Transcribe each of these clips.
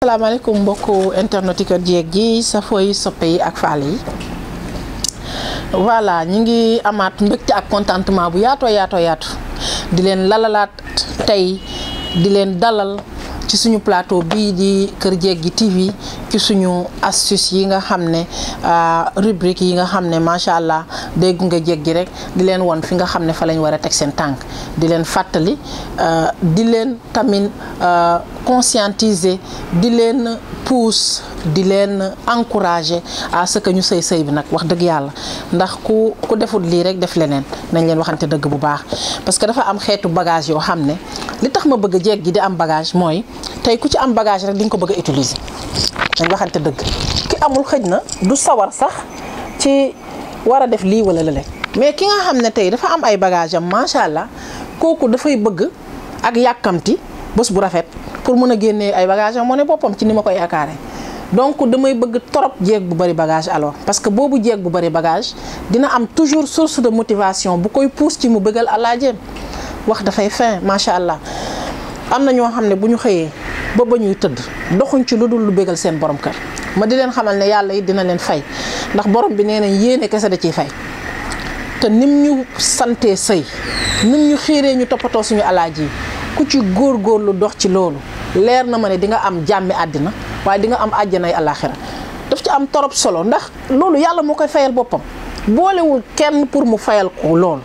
asalaamaaleykum mbokku internet yi Kër Jeeg ji safo yi soppe yi ak faal yi voilà ñi ngi amaat mbégte ak contentement bu yaatu di leen lalalaat tey di leen dalal ci suñu plateau bii di Kër Jeeg gi TV ci suñu astuce yi nga xam ne rubrique yi nga xam ne macha allah dégg nga jeeg gi rek di leen won fi nga xam ne fa lañ war a teg seen tànk di leen fàttali di leen tamit conscientiser di leen pousse di leen encourager à ce que ñu sëy bi nag wax dëgg yàlla ndax ku defut lii rek def leneen nañ leen waxante dëgg bu baax parce que dafa am xeetu bagage yoo xam ne li tax ma bëgg jeeg gi di am bagage mooy tey ku ci am bagage rek di nga ko bëgg a utiliser dañ waxante dëgg ki amul xëj na du sawar sax ci war a def lii wala lële mais ki nga xam ne tey dafa am ay bagage am macha allah kooku dafay bëgg ak yàkkamti bés bu rafet pour mën a génnee ay bagage am moo ne boppam ci ni ma koy yaakaare donc damay bëgg trop jeeg bu bari bagage alors parce que boobu jeeg bu bari bagage dina am toujours source de motivation bu koy pousse ci mu bëggal àllaajeem wax dafay fin macha allah am na ñoo xam ne bu ñu xëyee ba ñuy tëdd doxuñ ci lu dul lu bëggal seen borom kër ma di leen xamal ne yàlla it dina leen fay ndax borom bi nee na yéene kese da ciy fay te nim ñu santee sëy nim ñu xiiree ñu toppatoo suñu alaaji yi ku ci góorgóorlu dox ci loolu leer na ma ne di nga am jàmmi àddina waaye di nga am àjjanay àllaaxira daf ci am torop solo ndax loolu yàlla moo koy fayal boppam boolewul kenn pour mu fayal ko loolu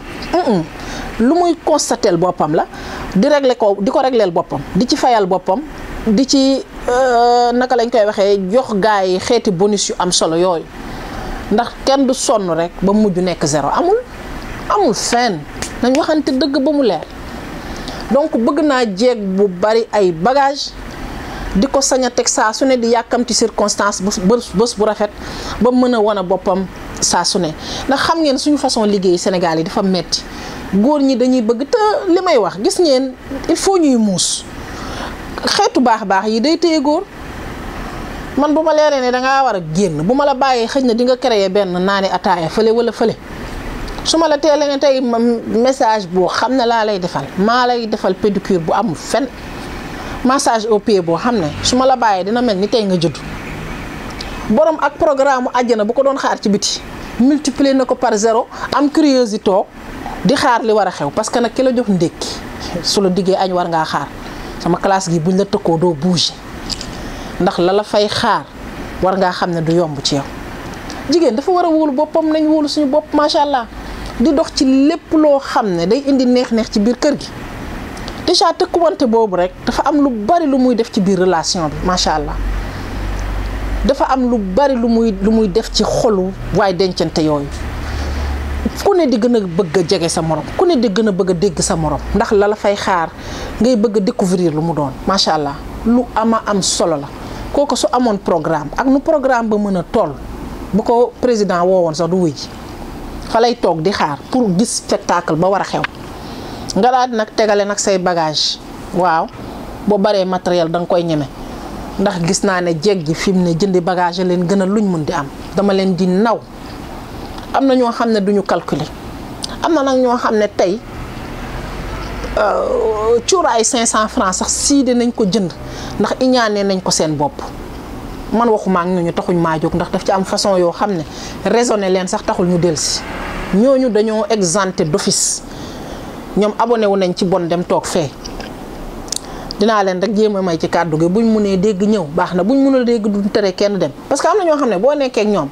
lu muy constater boppam la di régler ko di ko régleel boppam di ci fayal boppam di ci naka lañ koy waxee jox gaa yi xeeti bonus yu am solo yooyu ndax kenn du sonn rek ba mujj nekk zéro amul fenn nañ waxante dëgg ba mu leer donc bëgg naa jeeg bu bari ay bagage di ko sañ a teg saa su ne di yàkkamti circonstance bés bu rafet ba mën a wane boppam saa su ne ndax xam ngeen suñu façon liggéey Sénégal yi dafa metti góor ñi dañuy bëgg te li may wax gis ngeen il faut ñuy muus xeetu baax yi day téye góor man bu ma leeree ne dangaa war a génn bu ma la bàyyee xëj na di nga créer benn naani ataaya fële wala fële su ma la teelee ne tey message boo xam ne laa lay defal maa lay defal pédicure bu amul fen massage au pied boo xam ne su ma la bàyyee dina mel ni tey nga judd borom ak programme àjjana bu ko doon xaar ci biti multiplier na ko par 0 am curiosité toog di xaar li war a xew parce que nag ki la jox ndékki su la diggee añ war ngaa xaar sama classe gi buñ la tëkkoo doo bouger ndax la fay xaar war ngaa xam ne du yomb ci yow jigéen dafa war a wóolu boppam nañ wóolu suñu bopp macha allah di dox ci lépp loo xam ne day indi neex-neex ci biir kër gi déjà tëkkuwante boobu rek dafa am lu bari lu muy def ci biir relation bi macha allah dafa am lu bari lu muy def ci xolu waaye dencante yooyu ku ne di gën a bëgg a jege sa morom ku ne di gën a bëgg a dégg sa morom ndax la fay xaar ngay bëgg a découvrir lu mu doon macha allah lu am solo la kooku su amoon programme ak nu programme ba mën a toll bu ko président woowoon sax du wuy ji fa lay toog di xaar pour gis spectacle ba war a xew nga daal nag tegale nag say bagage waaw boo baree matériel da nga koy ñeme ndax gis naa ne jeeg gi fi mu ne jëndi bagage leen gën a luñ mën di am dama leen di naw am na ñoo xam ne duñu calculer am na nag ñoo xam ne tey cuuraay 500 francs sax siide nañ ko jënd ndax iñaanee nañ ko seen bopp man waxuma ak ñooñu taxuñ maa jóg ndax daf ci am façon yoo xam ne raisonné leen sax taxul ñu dellusi ñooñu dañoo exempté d'office ñoom abonné wu nañ ci bon dem toog fee dinaa leen rek jéem a may ci kàddu gi buñ mënee dégg ñëw baax na buñ mënul dégg du tere kenn dem parce que am na ñoo xam ne boo nekkee ak ñoom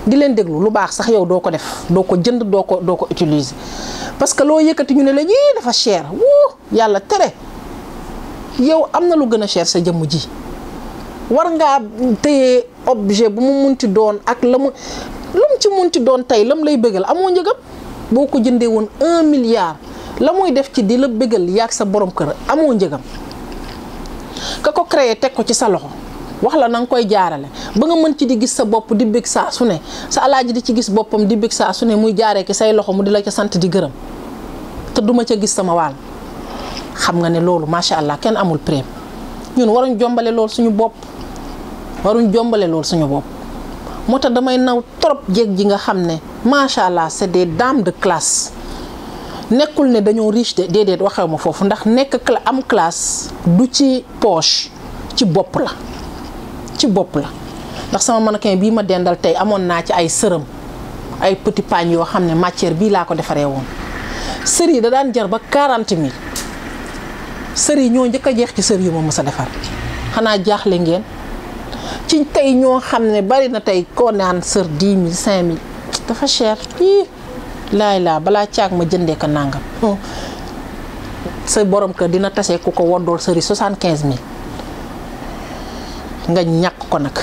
di leen déglu lu baax sax yow doo ko def doo ko jënd doo ko utiliser parce que loo yëkkati ñu ne la yii dafa cher wuu yàlla tere yow am na lu gën a cher sa jëmm ji war ngaa téye objet bu mu munti doon ak lu mu ci munti doon tey lam lay bëggal amoo njëgam boo ko jëndee woon 1 milliard la muy def ci di la bëggal yaag sa borom kër amoo njëgam ka ko créé teg ko ci sa loxo wax la na nga koy jaarale ba nga mën ci di gis sa bopp di bëgg saa su ne sa alaaji di ci gis boppam di bëgg saa su ne muy jaaree ki say loxo mu di la ca sant di gërëm te duma ca gis sama wàll xam nga ne loolu macha allah kenn amul prime ñun waruñ jombale loolu suñu bopp moo tax damay naw trop jéeg ji nga xam ne macha allah c'est des dames de classe nekkul ne dañoo riche de déedéet waxew ma foofu ndax nekk am classe du ci poche ci bopp la ci bopp la ndax sama mannequin bii ma dendal tey amoon naa ci ay sërëm ay petit pagne yoo xam ne matière bii laa ko defaree woon sër yi da daan jar ba 40 000 sër yi ñoo njëkk a jeex ci sër yu ma mës a defar xanaa jaaxle ngeen ci tey ñoo xam ne bari na tey koo naan sër 10 000 5 000 dafa cher laay laa balaa caag ma jëndee ko nangam sa borom kër dina tase ku ko woddool sëri 75 000 nga ñàkk ko nag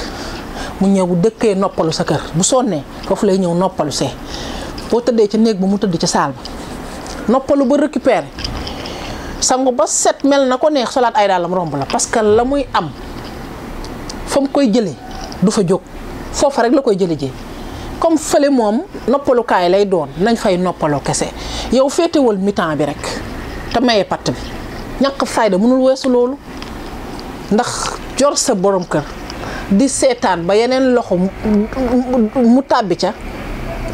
mu ñëw bu dëkkee noppalu sa kër bu sonnee foofu lay ñëw noppalu see boo tëddee ca néeg ba mu tëdd ca saal ba noppalu ba récupérer sangu ba set mel na ko neex solaat ay daalam romb la parce que la muy am fa mu koy jëlee du fa jóg foofa rek la koy jëlee jee comme fële moom noppalukaay lay doon nañ fay noppaloo kese yow féetewal mi-temps bi rek te maye patt bi ñàkk fayda mënul weesu loolu ndax jor sa borom kër di seetaan ba yeneen loxo mu tàbbi ca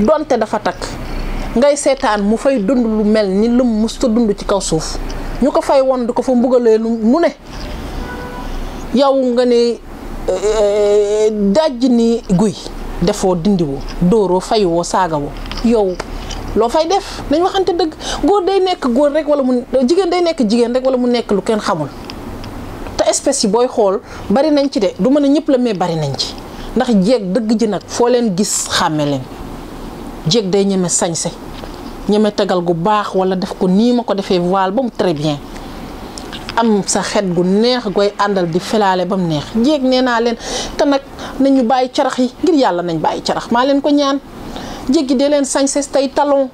donte dafa takk ngay seetaan mu fay dund lu mel ni lu musta dund ci kaw suuf ñu ko fay won di ko fa mbugalee nu ne yow nga ne dajj ni guy defoo dindiwoo dóoroo fayuwoo saagawoo yow loo fay def nañ waxante dëgg góor day nekk góor rek wala mu jigéen day nekk jigéen rek wala mu nekk lu kenn xamul te espèce yi booy xool bari nañ ci de du mën a ñëpp la mais bari nañ ci ndax jeeg dëgg ji nag foo leen gis xàmme leen jeeg day ñeme sañse ñeme tegal gu baax wala def ko nii ma ko defee voile ba mu très bien am sa xet gu neex goy àndal di felaale ba mu neex jeeg nee naa leen te nag nañu bàyyi carax yi ngir yàlla nañ bàyyi carax maa leen ko ñaan jeeg gi dee leen sañse tey talon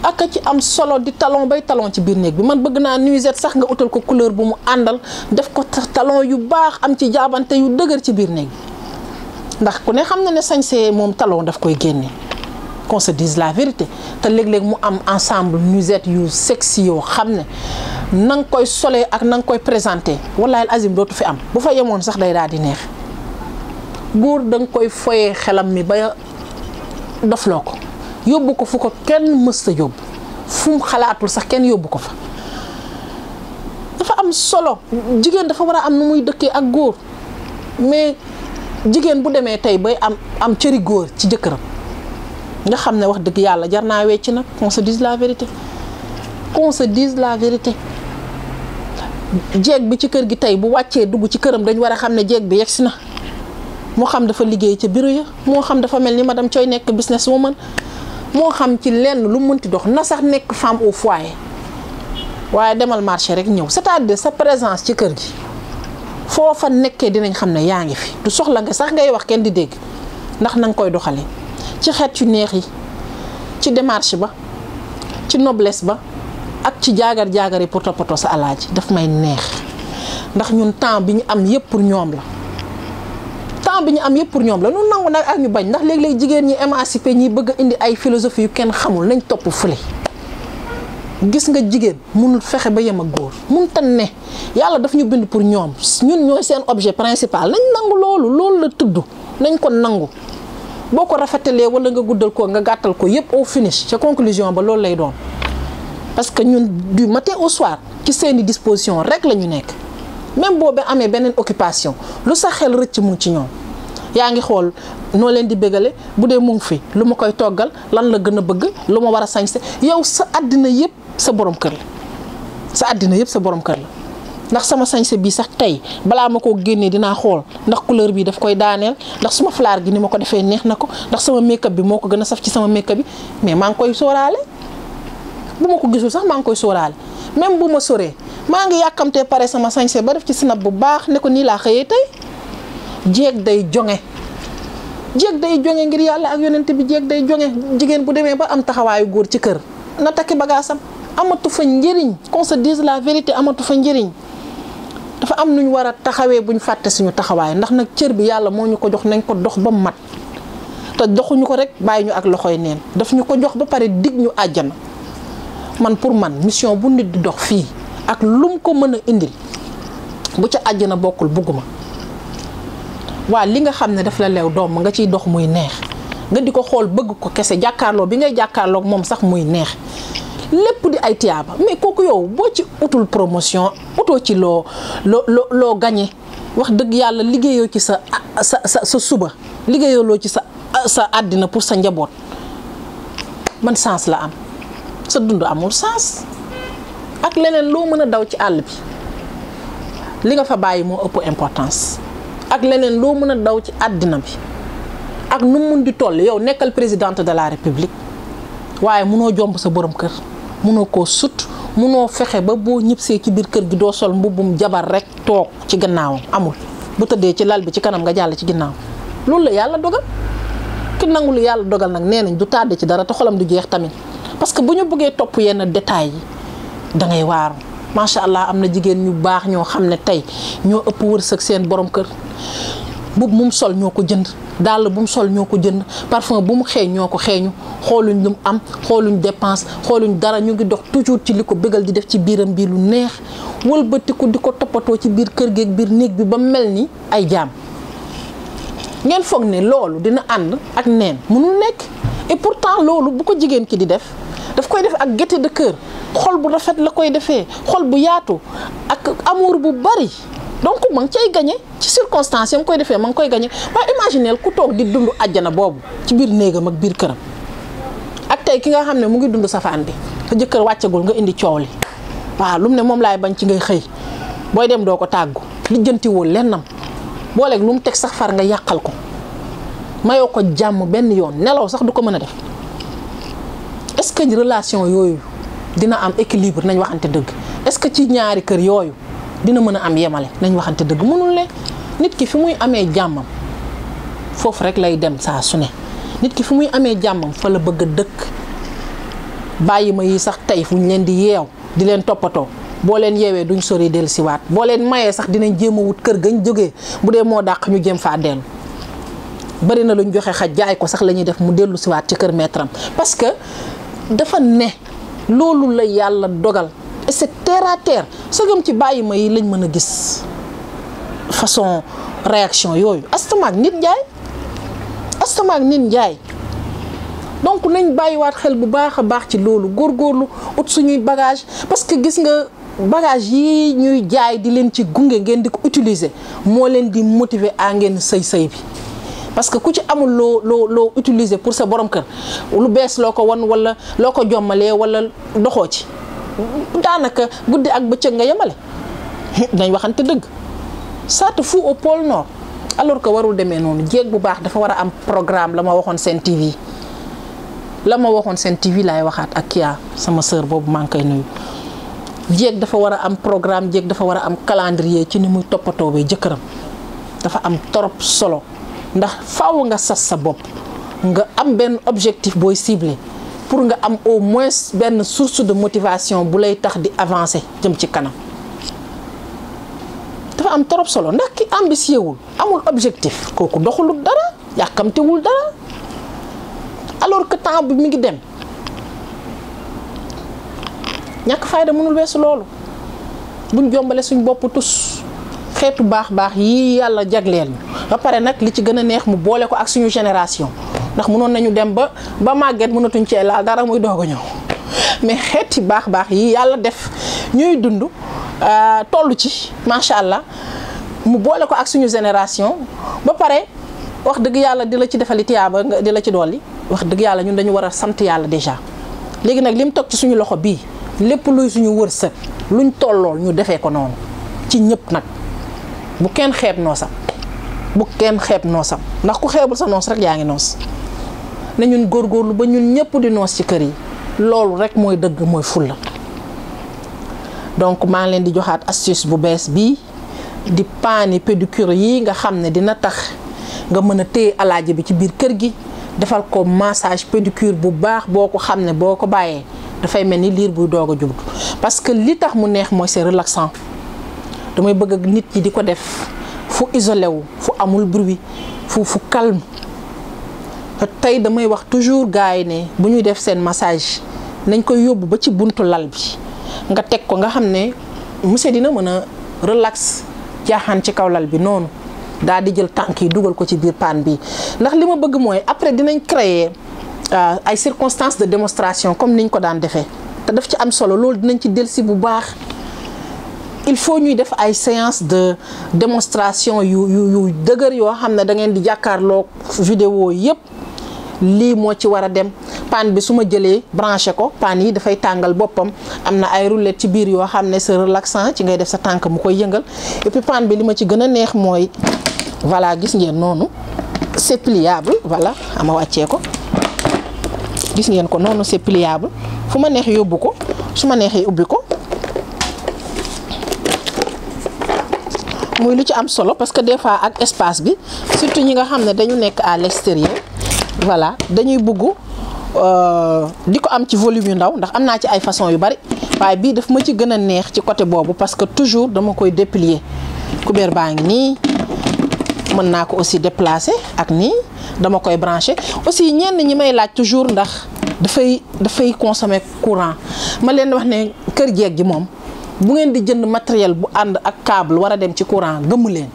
ak ci am solo di talon bay talon ci biir néeg bi man bëgg naa nuisette sax nga utal ko couleur bu mu àndal def ko talon yu baax am ci jaabante yu dëgër ci biir néeg bi ndax ku ne xam na ne sañse moom talon daf koy génne qu'on se dise la vérité te léeg-léeg mu am ensemble nuisette yu sexy yoo xam ne na nga koy solee ak na nga koy présenté wallahi azim dootu fi am bu fa yemoon sax day daal di neex góor da nga koy foyee xelam mi ba dofloo ko yóbbu ko fu ko kenn mësta yóbbu fu mu xalaatul sax kenn yóbbu ko fa dafa am solo jigéen dafa war a am nu muy dëkkee ak góor mais jigéen bu demee tey bay am cëri góor ci jëkkëram nga xam ne wax dëgg yàlla jar naa wecc nag qu'on se dise la vérité qu'on se dise la vérité jeeg bi ci kër gi tey bu wàccee dugg ci këram dañ war a xam ne jeeg bi yegsi na moo xam dafa liggéey ca bureau ya moo xam dafa mel ni madame Coy nekk business woman moo xam ci lenn lu mënti dox na sax nekk femme au foyer waaye demal marché rek ñëw c'est-à-dire sa présence ci kër gi foo fa nekkee dinañ xam ne yaa ngi fi du soxla nga sax ngay wax kenn di dégg ndax na nga koy doxalee ci xeet yu neex yi ci démarche ba ci noblesse ba ak ci jaagar yi pour toppatoo sa alaaji daf may neex ndax ñun temps bi ñu am yëpp pour ñoom la temps bi ñu am yëpp pour ñoom la ñu nangu nag ak ñu bañ ndax léeg-léeg jigéen ñi émancipé ñi bëgg a indi ay philosophie yu kenn xamul nañ topp fële gis nga jigéen mënul fexe ba yem ak góor mun tan ne yàlla daf ñu bind pour ñoom ñun ñooy seen objet principal nañ nangu loolu la tudd nañ ko nangu boo ko rafetalee wala nga guddal ko nga gàttal ko yëpp au finish ca conclusion ba loolu lay doon parce que ñun du matin au soir ci seeni disposition rek la ñu nekk même boobu amee beneen occupation lu sa xel rëcc mu ci ñoom yaa ngi xool noo leen di bégale bu dee mu ngi fi lu ma koy toggal lan la gën a bëgg lu ma war a sañse yow sa àddina yëpp sa borom kër la sa àddina yëpp sa borom kër la ndax sama sañse bii sax tey balaa ma koo génnee dinaa xool ndax couleur bi daf koy daaneel ndax suma flair gi ni ma ko defee neex na ko ndax sama make-up bi moo ko gën a saf ci sama make-up bi mais maa ngi koy sóoraale bu ma ko gisul sax maa ngi koy sóoraale même bu ma soree maa ngi yàkkamtee pare sama sañse ba def ci snap bu baax ne ko nii laa xëyee tey jeeg day jonge ngir yàlla ak yonent bi jeeg day jonge jigéen bu demee ba am taxawaayu góor ci kër na takki bagaasam amatu fa njëriñ qu'on se dise la vérité amatu fa njëriñ dafa am nuñ war a taxawee buñ fàtte suñu taxawaay ndax nag cër bi yàlla moo ñu ko jox nañ ko dox ba mat te doxuñu ko rek bàyyi ñu ak loxoy neen daf ñu ko jox ba pare dig ñu àjjana man pour man mission bu nit di dox fii ak lum ko mën a indil bu ca àjjana bokkul bugguma waa li nga xam ne daf la leew doom nga ciy dox muy neex nga di ko xool bëgg ko kese jàkkaarloo bi ngay jàkkaarloog moom sax muy neex lépp di ay tiyaaba mais kooku yow boo ci utul promotion utoo ci loo gagné wax dëgg yàlla liggéeyoo ci sa suba liggéeyoo ci sa àddina pour sa njaboot man sens la am sa dund amul sens ak leneen loo mën a daw ci àll bi li nga fa bàyyi moo ëpp importance ak leneen loo mën a daw ci àddina bi ak nu mun di toll yow nekkal présidente de la république waaye munoo jomb sa borom kër munoo koo sut munoo fexe ba boo ñibbisee ci biir kër gi doo sol mbubbum jabar rek toog ci gannaawam amul bu tëddee ci lal bi ci kanam nga jàll ci ginnaaw loolu la yàlla dogal ki nangu lu yàlla dogal nag nee nañ du tàdde ci dara te xolam du jeex tamit parce que bu ñu bëggee topp yenn détails yi da ngay waaru macha allah am na jigéen ñu baax ñoo xam ne tey ñoo ëpp wërsëg seen borom kër mbubb mu sol ñoo ko jënd dàll bu mu sol ñoo ko jënd parfum bu mu xeeñ ñoo ko xeeñu xooluñ lu mu am xooluñ dépense xooluñ dara ñu ngi dox toujours ci li ko bëggal di def ci biiram bi lu neex wëlbatiku di ko toppatoo ci biir kër gi ak biir néeg bi ba mel ni ay jaam ngeen foog ne loolu dina ànd ak neen mënul nekk et pourtant loolu bu ko jigéen ki di def daf koy def ak gaieté de cœur xol bu rafet la koy defee xol bu yaatu ak amour bu bari donc ma ngi cay gagné ci circonstance yam koy defee ma ngi koy gagné waaye imagineel ku toog di dund àjjana boobu ci biir néegam ak biir këram ak tey ki nga xam ne mu ngi dund safaan bi sa jëkkër wàccagul nga indi coow li waaw lu mu ne moom laay bañ ci ngay xëy booy dem doo ko tàggu lijjantiwoo lennam booleeg lu mu teg sax far nga yàqal ko mayoo ko jàmm benn yoon nelaw sax du ko mën a def est-ce que relation yooyu dina am équilibre nañ waxante dëgg est-ce que ci ñaari kër yooyu dina mën a am yemale nañ waxante dëgg mënul ne nit ki fi muy amee jàmmam foofu rek lay dem saa su ne nit ki fi muy amee jàmmam fa la bëgg a dëkk bàyyi ma yi sax tey fu ñu leen di yeew di leen toppatoo boo leen yeewee duñ sori dellu siwaat boo leen mayee sax dinañ jéem a wut kër gañ jógee bu dee moo dàq ñu jéem faa dellu bari na luñ joxe xaj jaay ko sax la ñuy def mu dellu siwaat ci kër maîtram parce que dafa ne loolu la yàlla dogal et c'est terre à terre sëgam ci bàyyi ma yi lañ mën a gis façon réaction yooyu astamaak nit njaay donc nañ bàyyiwaat xel bu baax a baax ci loolu góorgóorlu ut suñuy bagage parce que gis nga bagage yi ñuy jaay di leen ci gunge ngeen di ko utiliser moo leen di motiver à ngeen sëy bi parce que ku ci amul loo utiliser pour sa borom kër lu bees loo ko wan wala loo ko jommalee wala doxoo ci daanaka guddi ak bëccëg nga yemale dañ waxante dëgg ça te fout au pôle nord alors que warul demee noonu jéeg bu baax dafa war a am programme la ma waxoon Sen TV laay waxaat ak Kia sama sœur boobu maa ngi koy nuyu jéeg dafa war a am programme jéeg dafa war a am calendrier ci ni muy toppatoo bee jëkkëram dafa am torop solo ndax faaw nga sas sa bopp nga am benn objectif booy ciblé pour nga am au moins benn source de motivation bu lay tax di avancer jëm ci kanam dafa am torop solo ndax ki ambitieux wul amul objectif kooku doxulul dara yàkkamtewul dara alors que temps bi mi ngi dem ñàkk fayda mënul weesu loolu buñ jombale suñ bopp tus xeetu baax yi yàlla jagleel ba pare nag li ci gën a neex mu boole ko ak suñu génération ndax mënoon nañu dem ba màgget mënatuñ cee laal dara muy doog a ñëw mais xeeti baax yi yàlla def ñuy dund toll ci macha allah mu boole ko ak suñu génération ba pare wax dëgg yàlla di la ci defali tiyaaba nga di la ci dolli wax dëgg yàlla ñun dañu war a sant yàlla déjà léegi nag lim toog ci suñu loxo bii lépp luy suñu wërsëg luñ tollool ñu defee ko noonu ci ñëpp nag bu kenn xeeb noosam ndax ku xeebul sa noos rek yaa ngi noos ne ñun góorgóorlu ba ñun ñëpp di noos ci kër yi loolu rek mooy dëgg mooy fulla donc maa ngi leen di joxaat astuce bu bees bii di paani pédicure yi nga xam ne dina tax nga mën a téye alaaji bi ci biir kër gi defal ko massage pédicure bu baax boo ko xam ne boo ko bàyyee dafay mel ni liir buy doog a jublu parce que li tax mu neex mooy c'est relaxant damay bëgg nit ñi di ko def fu isolé wu fu amul bruit fu calme tey damay wax toujours gars yi ne bu ñuy def seen massage nañ koy yóbbu ba ci buntu lal bi nga teg ko nga xam ne monsieur dina mën a relax jaaxaan ci kaw lal bi noonu daal di jël tànk yi dugal ko ci biir paan bi ndax li ma bëgg mooy après dinañ créer ay circonstances de démonstration comme niñ ko daan defee te daf ci am solo loolu dinañ ci delsi bu baax il faut ñuy def ay séance de démonstration yu dëgër yoo xam ne da ngeen di jàkkaarloo vidéo yépp lii moo ci war a dem. paan bi su ma jëlee branché ko paan yi dafay tàngal boppam am na ay roulette ci biir yoo xam ne c'est relaxant ci ngay def sa tànk mu koy yëngal et puis paan bi li ma ci gën a neex mooy voilà gis ngeen noonu c'est pliable voilà ama wàccee ko gis ngeen ko noonu c'est pliable fu ma neex yóbbu ko su ma neexee ubbi ko muy lu ci am solo parce que des fois ak espace bi surtout ñi nga xam ne dañu nekk à l'extérieur voilà dañuy bugg di ko am ci volume yu ndaw ndax am naa ci ay façon yu bari waaye bii daf ma ci gën a neex ci côté boobu parce que toujours dama koy déplier couvert baa ngi nii mën naa ko aussi déplacer ak nii dama koy brancher aussi ñenn ñi may laaj toujours ndax dafay consommer courant ma leen wax ne kër jeeg ji moom bu ngeen di jënd matériel bu ànd ak câble war a dem ci courant gëmu leen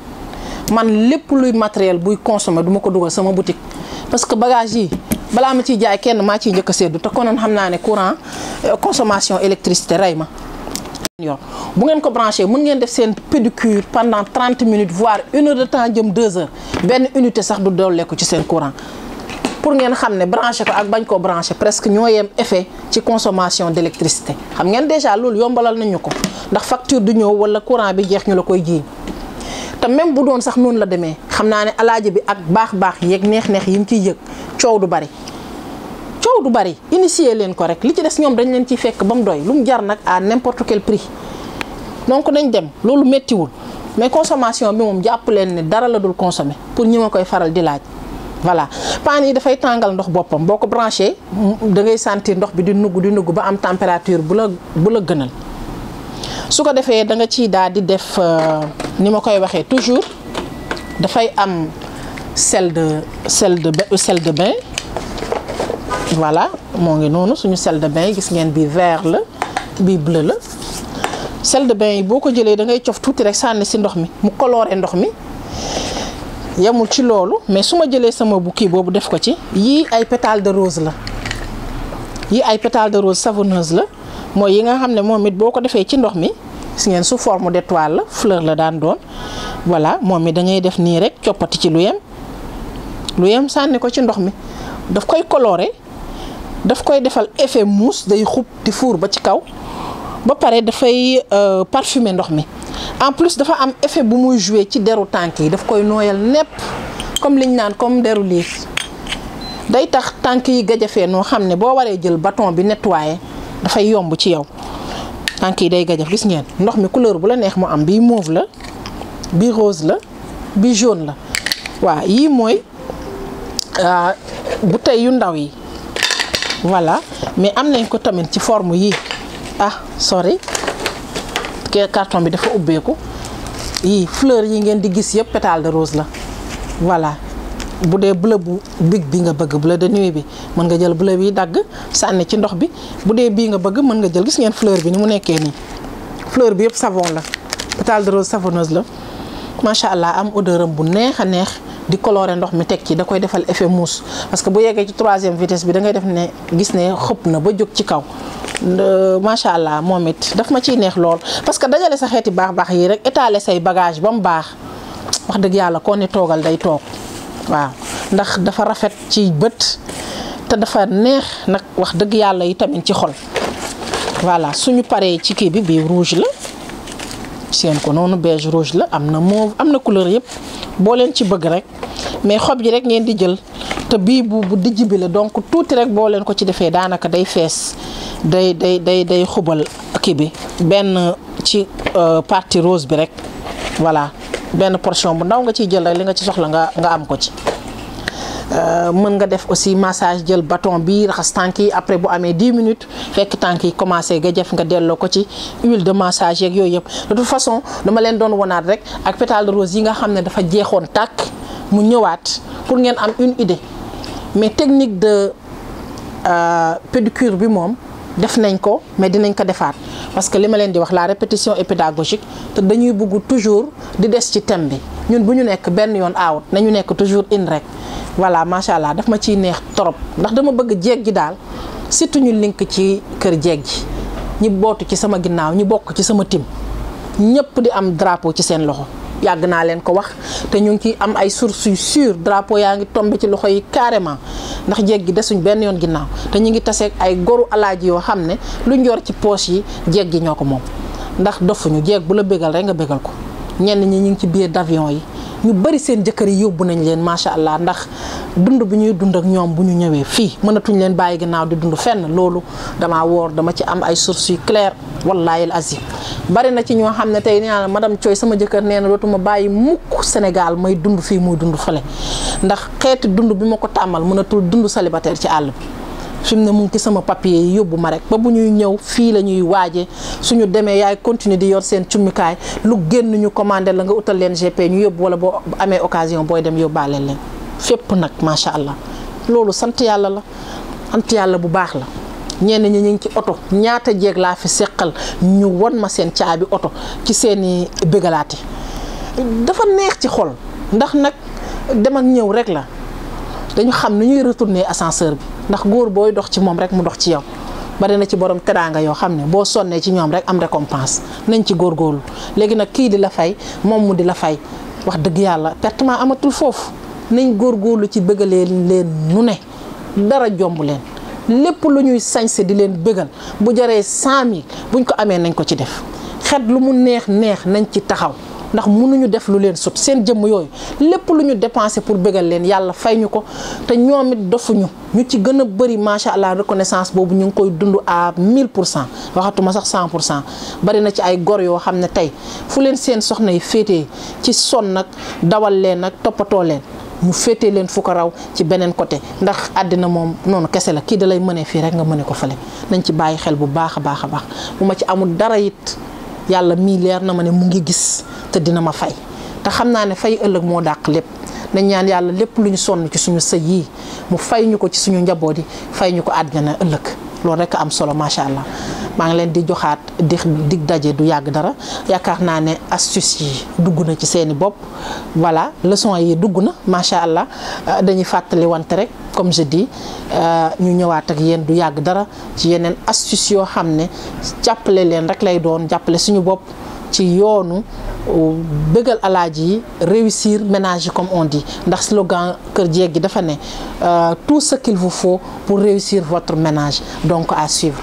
man lépp luy matériel buy consommer du ma ko dugal sama boutique parce que bagage yi balaa ma ciy jaay kenn maa ciy njëkk a seddu te konoon xam naa ne courant consommation électricité rey ma yoon bu ngeen ko branché mën ngeen def seen pédicure pendant 30 minutes voire 1 heure de temps jëm 2 heures benn unité sax du dolleeku ci seen courant pour ngeen xam ne branché ko ak bañ koo branché presque ñoo yem effet ci consommation d'électricité xam ngeen déjà loolu yombalal nañu ko ndax facture du ñëw wala courant bi jeex ñu la koy jiiñ te même bu doon sax noonu la demee xam naa ne alaaji bi ak baax yeeg neex-neex yi mu ciy yëg coow du bari initier leen ko rek li ci des ñoom dañ leen ciy fekk ba mu doy lu mu jar nag à n'importe quel prix donc nañ dem loolu méttiwul mais consommation bi moom jàpp leen ne dara la dul consommer pour ñi ma koy faral di laaj voilà paan yi dafay tàngal ndox boppam boo ko branché da ngay sentir ndox bi di nugg ba am température bu la gënal su ko defee da nga ciy daal di def ni ma koy waxee toujours dafay am sel de bain voilà moo ngi noonu suñu sel de bain gis ngeen bii vert la bii bleu la sel de bain yi boo ko jëlee da ngay cof tuuti rek sànni si ndox mi mu coloré ndox mi yemul ci loolu mais su ma jëlee sama bouquet boobu def ko ci yii ay pétales de rose la yii ay pétales de rose savonneuse la mooy yi nga xam ne moom it boo ko defee ci ndox mi gis ngeen sous forme d'étoile la fleur la daan doon voilà moom mi da ngay def nii rek coppati ci lu yem sànni ko ci ndox mi daf koy coloré daf koy defal effet mousse day xub di fuur ba ci kaw ba pare dafay parfumer ndox mi en plus dafa am effet bu muy jouer ci deru tànk yi daf koy nooyal nepp comme liñ naan comme deru liir day tax tànk yi gajafee noo xam ne boo waree jël bâton bi nettoyer dafay yomb ci yow tànk yi day gajaf gis ngeen ndox mi couleur bu la neex mu am bii mauve la bii rose la bii jaune la waaw yii mooy bouteilles yu ndaw yi voilà mais am nañ ko tamit ci forme yii sorry carton bi dafa ubbeeku yii fleur yi ngeen di gis yëpp pétale de rose la voilà bu dee bleu bu big bi nga bëgg bleu de nuit bi mën nga jël bleu bi dagg sànni ci ndox bi bu dee bii nga bëgg mën nga jël gis ngeen fleur bi ni mu nekkee nii fleur bi yëpp savon la pétale de rose savonneuse la macha allah am odeur am bu neex a neex di colorer ndox mi teg ci da koy defal effet mousse parce que bu yeggee ci 3e vitesse bi da ngay def ne gis ne xëpp na ba jóg ci kaw macha allah moom it daf ma ciy neex lool parce que dajale sa xeeti baax yi rek étaler say bagage ba mu baax wax dëgg yàlla koo ne toogal day toog waaw ndax dafa rafet ci bët te dafa neex nag wax dëgg yàlla yi tamit ci xol voilà suñu paree ci kii bi bii rouge la seen ko noonu beige rouge la am na mauve am na couleur yëpp boo leen ci bëgg rek mais xob ji rek ngeen di jël te bii bu dijj bi la donc tuuti rek boo leen ko ci defee daanaka day fees day xubal kii bi benn ci partie rose bi rek voilà benn portion bu ndaw nga ciy jël rek li nga ci soxla nga am ko ci mën nga def aussi massage jël bâton bi raxas tànk yi après bu amee 10 minutes fekk tànk yi commencé nga jëf nga delloo ko ci huile de massage yeeg yooyu yëpp de toute façon dama leen doon wonaat rek ak pétale de rose yi nga xam ne dafa jeexoon tàkk mu ñëwaat pour ngeen am une idée mais technique de pédicure bi moom def nañ ko mais dinañ ko defaat parce que li ma leen di wax la répétition est pédagogique te dañuy bëgg toujours di des ci thème bi ñun bu ñu nekk benn yoon out nañu nekk toujours in rek voilà macha allah daf ma ciy neex trop ndax dama bëgg jeeg ji daal surtout ñu link ci kër jeeg ji ñi bootu ci sama ginnaaw ñi bokk ci sama team ñëpp di am drapeau ci seen loxo yàgg naa leen ko wax te ñu ngi ciy am ay sources yu sûres drapeau yaa ngi tombé ci loxo yi carrément ndax jeeg gi desuñ benn yoon ginnaaw te ñu ngi taseeg ay goru alaaji yoo xam ne lu njor ci poche yi jeeg gi ñoo ko moom ndax dofuñu jeeg bu la bégal rek nga bégal ko ñenn ñi ñu ngi ci billet d'avion yi ñu bari seen jëkkër yi yóbbu nañ leen macha allah ndax dund bi ñuy dund ak ñoom bu ñu ñëwee fii mënatuñ leen bàyyi ginnaaw di dund fenn loolu damaa woor dama ci am ay sources yu claires wallahi al azim bari na ci ñoo xam ne tey nee naa madame Thioye sama jëkkër nee na dootuma bàyyi mukk Sénégal may dund fii muy dund fële ndax xeeti dund bi ma ko tàmmal mënatul dund célibataire ci àll bi fi mu ne mu ngi ci sama papier yi yóbbu ma rek ba bu ñuy ñëw fii la ñuy waaje suñu demee yaay continuer di yor seen cummikaay lu génn ñu commandé la nga utal leen GP ñu yóbbu wala boo amee occasion booy dem yóbbaale leen fépp nag macha allah loolu sant yàlla la sant yàlla bu baax la ñenn ñi ñu ngi ci oto ñaata jeeg laa fi seqal ñu won ma seen caabi oto ci seeni bégalaate dafa neex ci xol ndax nag dem ak ñëw rek la dañu xam ni ñuy retourner ascenseur bi ndax góor booy dox ci moom rek mu dox ci yow bari na ci borom teraanga yoo xam ne boo sonnee ci ñoom rek am récompense nañ ci góorgóorlu léegi nag kii di la fay moom mu di la fay wax dëgg yàlla pertement amatul foofu nañ góorgóorlu ci bëggalee leen nu ne dara jomb leen lépp lu ñuy sañse di leen bëggal bu jaree 100 000 buñ ko amee nañ ko ci def xet lu mu neex neex nañ ci taxaw ndax mënuñu def lu leen sut seen jëmm yooyu lépp lu ñu dépensé pour bégal leen yàlla fay ñu ko te ñoom it dofuñu ñu ci gën a bëri macha allah reconnaissance boobu ñu ngi koy dund à 1000% waxatuma sax 100% bari na ci ay gor yoo xam ne tey fu leen seen soxna yi féetee ci son nag dawal leen nag toppatoo leen ñu féetee leen fu ko raw ci beneen côté ndax àddina moom noonu kese la kii da lay mënee fii rek nga mëne ko fële nañ ci bàyyi xel bu baax a baax a baax bu ma ci amul dara it yàlla mii leer na ma ne mu ngi gis te dina ma fay te xam naa ne fay ëllëg moo dàq lépp nañ ñaan yàlla lépp lu ñu sonn ci suñu sëy yii mu fay ñu ko ci suñu njaboot yi fay ñu ko àddina ëllëg loolu rek am solo macha allah maa ngi leen di joxaat dig daje du yàgg dara yaakaar naa ne astuce yi dugg na ci seeni bopp voilà leçon yi dugg na macha allah dañuy fàttali wante rek comme je dis ñu ñëwaat ak yéen du yàgg dara ci yeneen astuce yoo xam ne jàppale leen rek lay doon jàppale suñu bopp ci yoonu bëggal alaaji yi réussir ménage comme on dit ndax slogan kër jeeg gi dafa ne tout ce qu'il vous faut pour réussir votre ménage donc à suivre